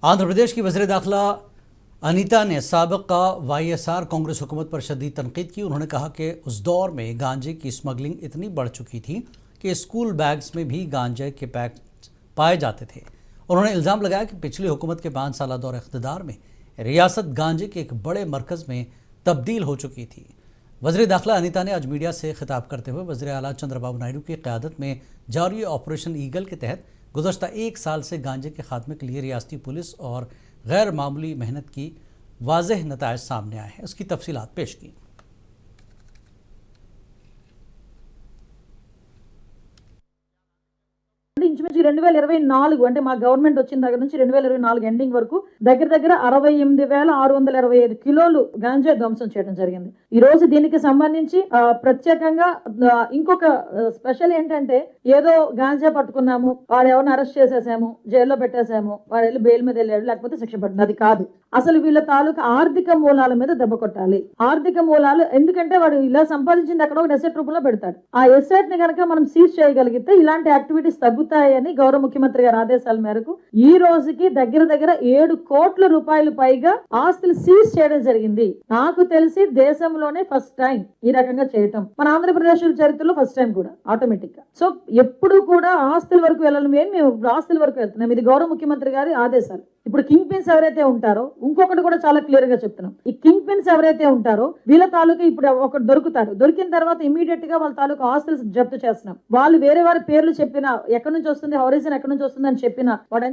आंध्र प्रदेश की वज़ीर दाखिला अनीता ने साबिक़ा वाईएसआर कांग्रेस हुकूमत पर शदीद तनकीद की। उन्होंने कहा कि उस दौर में गांजे की स्मगलिंग इतनी बढ़ चुकी थी कि स्कूल बैग्स में भी गांजे के पैक पाए जाते थे। उन्होंने इल्ज़ाम लगाया कि पिछली हुकूमत के 5 साल दौर इख्तिदार में रियासत गांजे के एक बड़े मरकज़ में तब्दील हो चुकी थी। वज़ीर दाखिला अनीता ने आज मीडिया से खिताब करते हुए वज़ीर आला चंद्रबाबू नायडू की क़यादत में जारी ऑपरेशन ईगल के तहत गुज़श्ता 1 साल से गांजे के खात्मे के लिए रियासती पुलिस और गैर मामूली मेहनत की वाज़ेह नताइज सामने आए हैं। उसकी तफसीलात पेश की। ఇంచుమించు 2024 అంటే మా గవర్నమెంట్ వచ్చిన దగ్గర నుంచి 2024 ఎండింగ్ వరకు దగ్గర 68,625 కిలోలు గాంజా ధ్వంసం చేయడం జరిగింది. ఈ రోజు దీనికి సంబంధించి ప్రత్యేకంగా ఇంకొక స్పెషల్ ఏంటంటే ఏదో గాంజా పట్టుకున్నాము, వాడు ఎవరిని అరెస్ట్ చేసేసాము, జైల్లో పెట్టేసాము, వాడు వెళ్ళి బెయిల్ మీద వెళ్ళాడు, లేకపోతే శిక్ష పడుతుంది, అది కాదు. అసలు వీళ్ళ తాలూకా ఆర్థిక మూలాల మీద దెబ్బ కొట్టాలి. ఆర్థిక మూలాలు ఎందుకంటే వాడు ఇలా సంపాదించింది అక్కడ ఒక ఎసెట్ రూపంలో పెడతాడు. ఆ ఎసెట్ ని కనుక మనం సీజ్ చేయగలిగితే ఇలాంటి యాక్టివిటీస్ తగ్గుతాయని గౌరవ ముఖ్యమంత్రి గారి ఆదేశాల మేరకు ఈ రోజుకి దగ్గర 7 కోట్ల రూపాయలు పైగా ఆస్తులు సీజ్ చేయడం జరిగింది. నాకు తెలిసి దేశంలోనే ఫస్ట్ టైం ఈ రకంగా చేయటం, మన ఆంధ్రప్రదేశ్ చరిత్రలో ఫస్ట్ టైం కూడా ఆటోమేటిక్ గా. సో ఎప్పుడు కూడా ఆస్తుల వరకు వెళ్ళాలి, మేము ఆస్తుల వరకు వెళ్తున్నాం. ఇది గౌరవ ముఖ్యమంత్రి గారి ఆదేశాలు. ఇప్పుడు కింగ్ పిన్స్ ఎవరైతే ఉంటారో, ఇంకొకటి కూడా చాలా క్లియర్ గా చెప్తున్నాం, ఈ కింగ్ పిన్స్ ఎవరైతే ఉంటారో వీళ్ళ తాలూకా ఇప్పుడు ఒకటి దొరుకుతారు. దొరికిన తర్వాత ఇమీడియట్ గా వాళ్ళ తాలూకా ఆస్తులు జప్తు చేస్తున్నాం. వాళ్ళు వేరే వారి పేర్లు చెప్పినా, ఎక్కడి నుంచి వస్తుంది, హౌరీజన్ ఎక్కడి నుంచి వస్తుంది అని చెప్పినా వాడు